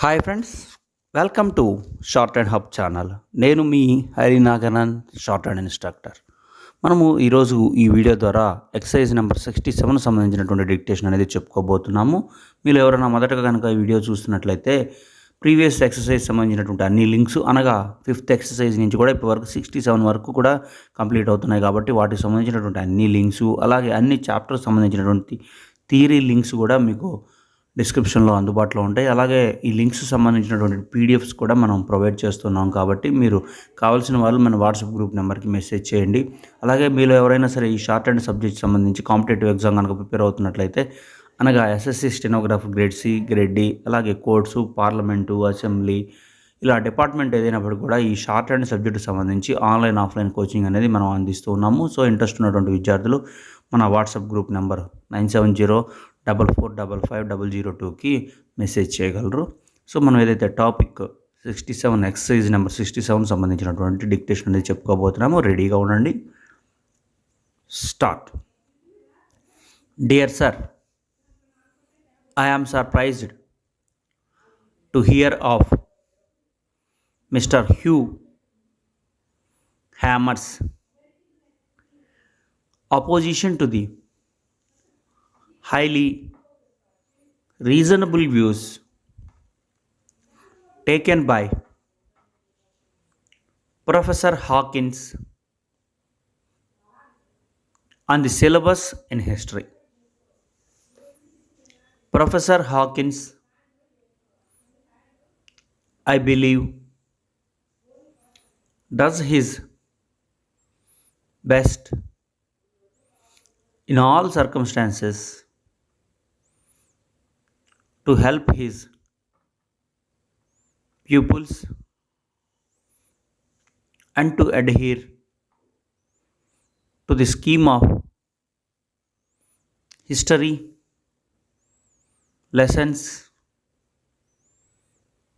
Hi friends, welcome to short and hub channel. నేను మీ హరినాగనన్, short and instructor. మనము ఈరోజు ఈ వీడియో ద్వారా ఎక్సర్సైజ్ నెంబర్ 67 సంబంధించినటువంటి డిక్టేషన్ అనేది చెప్పుకోబోతున్నాము. మీరు ఎవరైనా మొదటగా కనుక ఈ వీడియో చూస్తున్నట్లయితే ప్రీవియస్ ఎక్సర్సైజ్ సంబంధించినటువంటి అన్ని లింక్స్, అనగా 5th ఎక్సర్సైజ్ నుంచి కూడా ఇప్పటివరకు 67 వరకు కూడా కంప్లీట్ అవుతున్నాయి. కాబట్టి వాటికి సంబంధించినటువంటి అన్ని లింక్స్, అలాగే అన్ని చాప్టర్స్ సంబంధించినటువంటి థియరీ లింక్స్ కూడా మీకు డిస్క్రిప్షన్లో అందుబాటులో ఉంటాయి. అలాగే ఈ లింక్స్ సంబంధించినటువంటి పీడిఎఫ్స్ కూడా మనం ప్రొవైడ్ చేస్తున్నాం. కాబట్టి మీరు కావాల్సిన వాళ్ళు మన వాట్సాప్ గ్రూప్ నెంబర్కి మెసేజ్ చేయండి. అలాగే మీలో ఎవరైనా సరే ఈ షార్ట్ అండ్ సబ్జెక్ట్ సంబంధించి కాంపిటేటివ్ ఎగ్జామ్ కనుక ప్రిపేర్ అవుతున్నట్లయితే, అనగా SSC stenographer grade C, grade D, అలాగే కోర్ట్సు, పార్లమెంటు, అసెంబ్లీ, ఇలా డిపార్ట్మెంట్ ఏదైనప్పటికీ కూడా ఈ షార్ట్ అండ్ సబ్జెక్టు సంబంధించి ఆన్లైన్, ఆఫ్లైన్ కోచింగ్ అనేది మనం అందిస్తూ ఉన్నాము. సో ఇంట్రెస్ట్ ఉన్నటువంటి విద్యార్థులు మన వాట్సాప్ గ్రూప్ నెంబర్ 9704455002కి మెసేజ్ చేయగలరు. సో మనం ఏదైతే టాపిక్ 67 ఎక్సర్సైజ్ నెంబర్ 67 సంబంధించినటువంటి డిక్టేషన్ అనేది చెప్పుకోబోతున్నామో రెడీగా ఉండండి. Start. Dear sir, I am surprised to hear of Mr. Hugh Hammer's opposition to the highly reasonable views taken by Professor Hawkins on the syllabus in history. Professor Hawkins, I believe, does his best in all circumstances to help his pupils and to adhere to the scheme of history lessons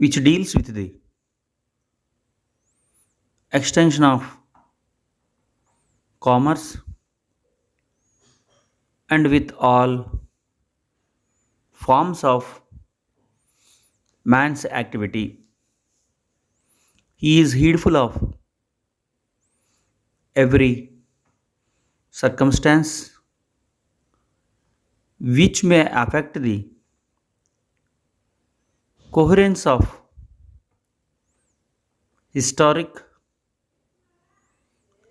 which deals with the extension of commerce and with all forms of man's activity. He is heedful of every circumstance which may affect the coherence of historic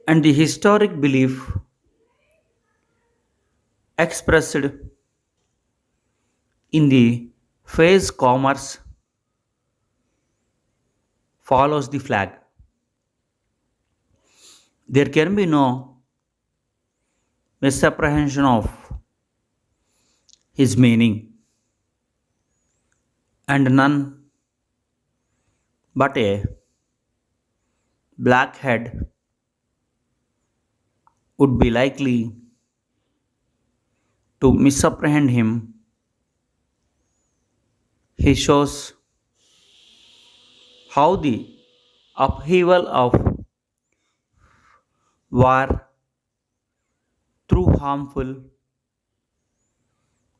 and the historic belief expressed in the phrase commerce follows the flag. There can be no misapprehension of his meaning, and none but a blackhead would be likely to misapprehend him. He shows how the upheaval of war, through harmful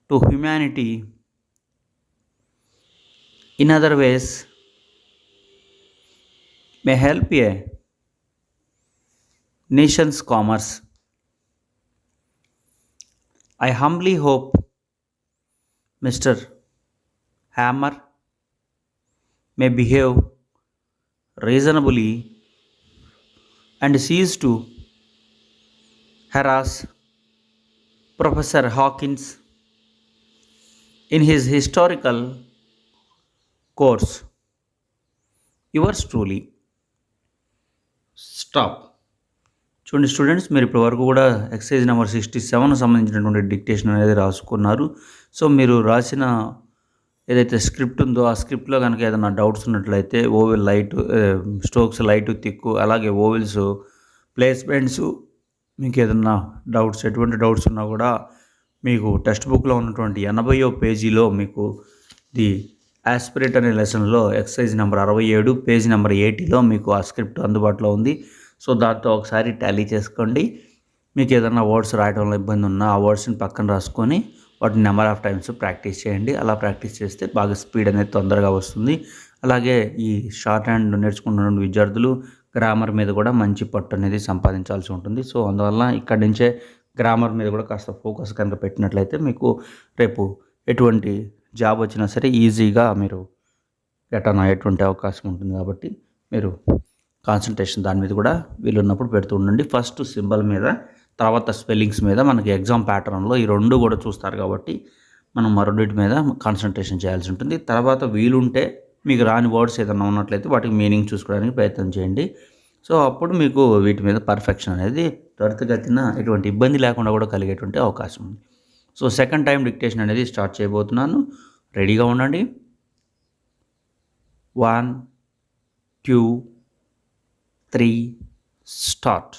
to humanity in other ways, may help a nation's commerce. I humbly hope Mr. Hammer may behave reasonably and cease to harass Professor Hawkins in his historical course. Yours truly. Stop. చూడండి students, మీరు ఇప్పటివరకు కూడా exercise number 67 సంబంధించినటువంటి dictation అనేది రాసుకున్నారు. So మీరు రాసిన ఏదైతే స్క్రిప్ట్ ఉందో ఆ స్క్రిప్ట్లో కనుక ఏదైనా డౌట్స్ ఉన్నట్లయితే oval light, strokes light, thick, అలాగే ఓవెల్స్ ప్లేస్మెంట్స్, మీకు ఏదన్నా డౌట్స్, ఎటువంటి డౌట్స్ ఉన్నా కూడా మీకు టెక్స్ట్ బుక్లో ఉన్నటువంటి 80వ పేజీలో మీకు ది ఆస్పిరేట్ అనే లెసన్లో ఎక్సర్సైజ్ నెంబర్ 67 పేజ్ నెంబర్ 80లో మీకు ఆ స్క్రిప్ట్ అందుబాటులో ఉంది. సో దాంతో ఒకసారి టాలీ చేసుకోండి. మీకు ఏదైనా వర్డ్స్ రాయడంలో ఇబ్బంది ఉన్నా ఆ వర్డ్స్ని పక్కన రాసుకొని వాటిని నెంబర్ ఆఫ్ టైమ్స్ ప్రాక్టీస్ చేయండి. అలా ప్రాక్టీస్ చేస్తే బాగా స్పీడ్ అనేది తొందరగా వస్తుంది. అలాగే ఈ షార్ట్ హ్యాండ్ నేర్చుకుంటున్న విద్యార్థులు గ్రామర్ మీద కూడా మంచి పట్టు అనేది సంపాదించాల్సి ఉంటుంది. సో అందువల్ల ఇక్కడి నుంచే గ్రామర్ మీద కూడా కాస్త ఫోకస్ కనుక పెట్టినట్లయితే మీకు రేపు ఎటువంటి జాబ్ వచ్చినా సరే ఈజీగా మీరు గెటాన్ అయ్యేటువంటి అవకాశం ఉంటుంది. కాబట్టి మీరు కాన్సన్ట్రేషన్ దాని మీద కూడా వీలున్నప్పుడు పెడుతూ ఉండండి. ఫస్ట్ సింబల్ మీద, తర్వాత స్పెల్లింగ్స్ మీద మనకి ఎగ్జామ్ ప్యాటర్న్లో ఈ రెండు కూడా చూస్తారు కాబట్టి మనం మరొకటి మీద కాన్సన్ట్రేషన్ చేయాల్సి ఉంటుంది. తర్వాత వీలుంటే మీకు రాని వర్డ్స్ ఏదైనా ఉన్నట్లయితే వాటికి మీనింగ్ చూసుకోవడానికి ప్రయత్నం చేయండి. సో అప్పుడు మీకు వీటి మీద పర్ఫెక్షన్ అనేది త్వరితగతిన ఎటువంటి ఇబ్బంది లేకుండా కూడా కలిగేటువంటి అవకాశం ఉంది. సో సెకండ్ టైం డిక్టేషన్ అనేది స్టార్ట్ చేయబోతున్నాను. రెడీగా ఉండండి. 1 2 3 start.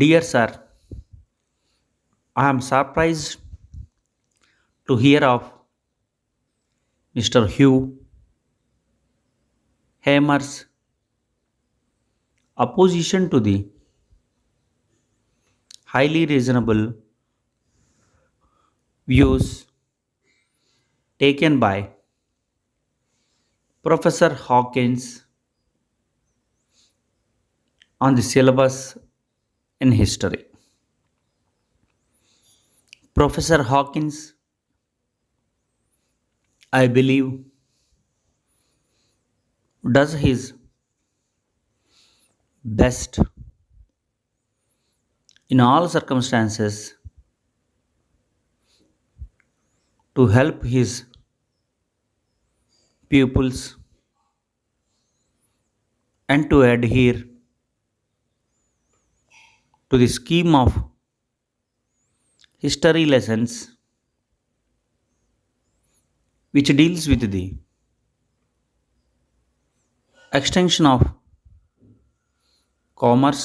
Dear sir, I am surprised to hear of Mr. Hugh Hamer's opposition to the highly reasonable views taken by Professor Hawkins on the syllabus in history. Professor Hawkins, I believe, does his best in all circumstances to help his pupils and to adhere to the scheme of history lessons which deals with the extension of commerce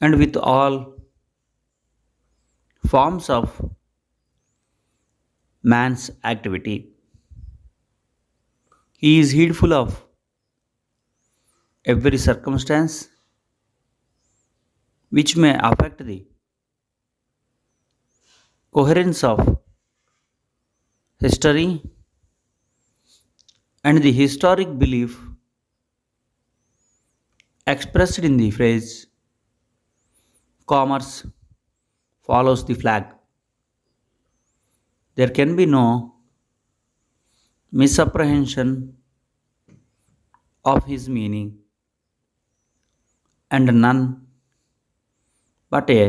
and with all forms of man's activity. He is heedful of every circumstance which may affect the coherence of history and the historic belief expressed in the phrase commerce follows the flag. There can be no misapprehension of his meaning, and none but a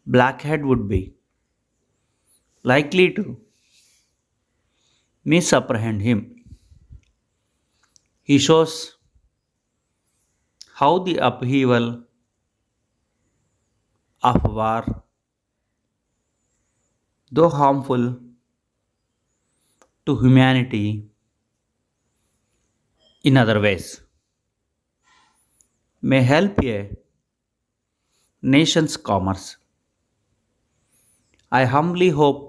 blackhead would be likely to misapprehend him. He shows how the upheaval of war, though harmful to humanity in other ways, may help a nation's commerce. I humbly hope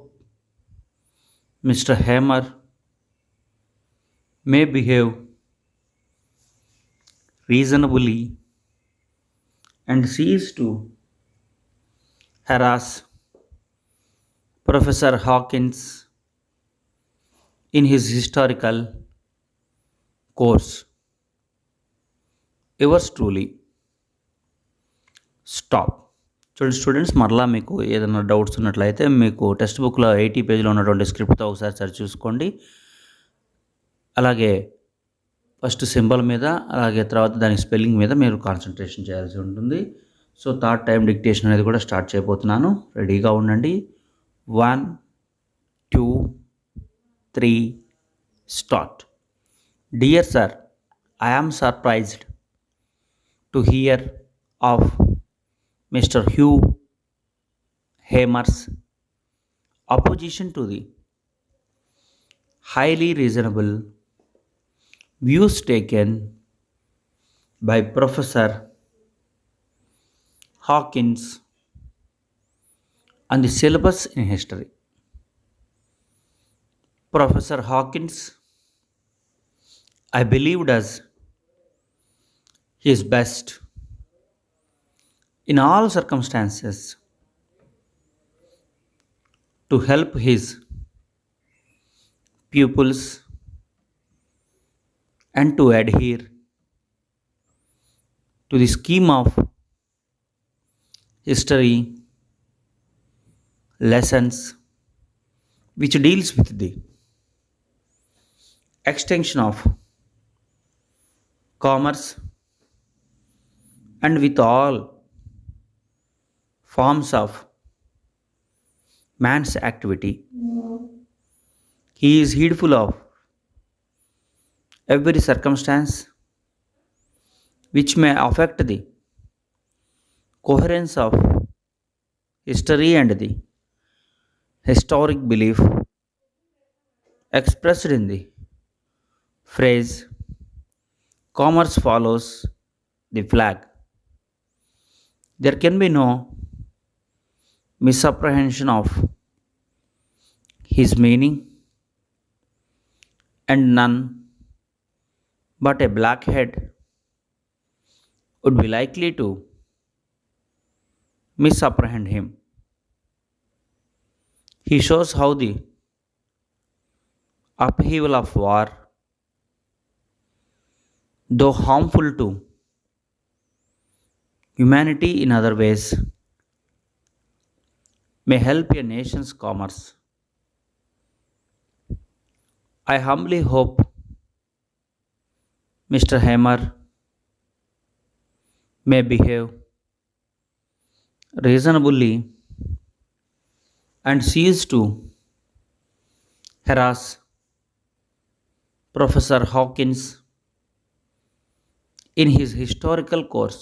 Mr. Hamer may behave reasonably and cease to harass Professor Hawkins in his historical course. Yours truly. Stop. చూడండి students, మరలా మీకు ఏదైనా doubts ఉన్నట్లయితే మీకు text బుక్లో 80 పేజీలో ఉన్నటువంటి స్క్రిప్ట్తో ఒకసారి సరి చూసుకోండి. అలాగే ఫస్ట్ సింబల్ మీద, అలాగే తర్వాత దాని స్పెల్లింగ్ మీద మీరు కాన్సన్ట్రేషన్ చేయాల్సి ఉంటుంది. సో థర్డ్ టైం డిక్టేషన్ అనేది కూడా స్టార్ట్ చేయబోతున్నాను. రెడీగా ఉండండి. 1 2 3 start. Dear sir, I am surprised to hear of Mr. Hugh Hamer's opposition to the highly reasonable views taken by Professor Hawkins on the syllabus in history. Professor Hawkins, I believe, does his best in all circumstances to help his pupils and to adhere to the scheme of history lessons which deals with the extension of commerce and with all forms of man's activity. He is heedful of every circumstance which may affect the coherence of history and the historic belief expressed in the phrase commerce follows the flag. There can be no misapprehension of his meaning, and none but a blackhead would be likely to misapprehend him. He shows how the upheaval of war, though harmful to humanity in other ways, may help a nation's commerce. I humbly hope Mr. Hammer may behave reasonably and cease to harass Professor Hawkins in his historical course.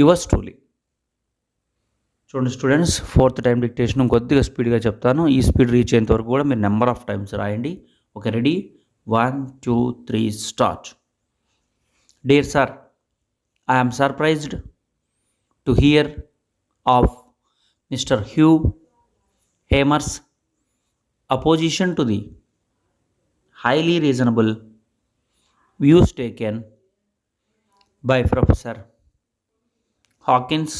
Yours truly. చూడండి students, fourth time dictation కొద్దిగా స్పీడ్గా చెప్తాను. ఈ speed reach అయ్యేంత వరకు కూడా మీరు number of times రాయండి. Okay, ready? 1 2 3 start. Dear sir, I am surprised to hear of Mr. Hugh Hamer's opposition to the highly reasonable views taken by Professor Hawkins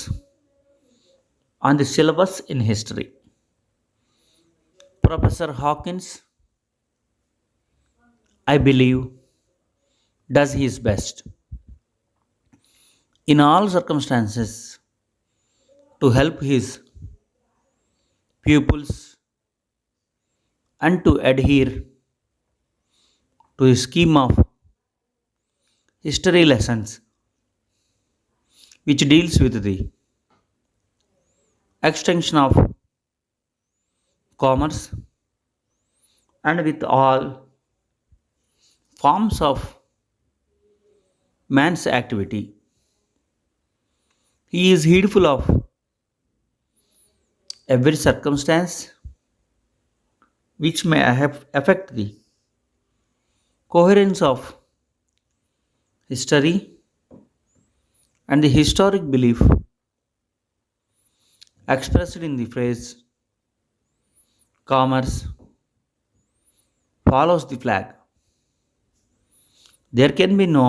on the syllabus in history. Professor Hawkins, I believe, does his best in all circumstances to help his pupils and to adhere to a scheme of history lessons which deals with the extension of commerce and with all forms of man's activity. He is heedful of every circumstance which may affect the coherence of history and the historic belief expressed in the phrase commerce follows the flag. There can be no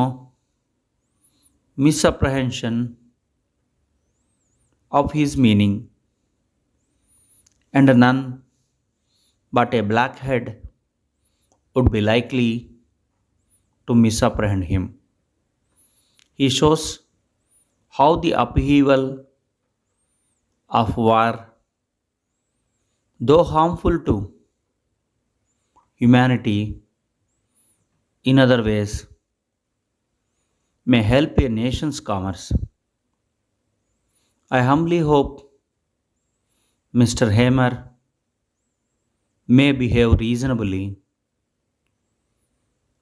misapprehension of his meaning, and none but a blackhead would be likely to misapprehend him. He shows how the upheaval of war, though harmful to humanity in other ways, may help a nation's commerce. I humbly hope Mr. Hamer may behave reasonably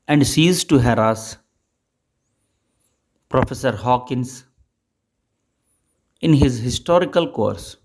and cease to harass Professor Hawkins in his historical course.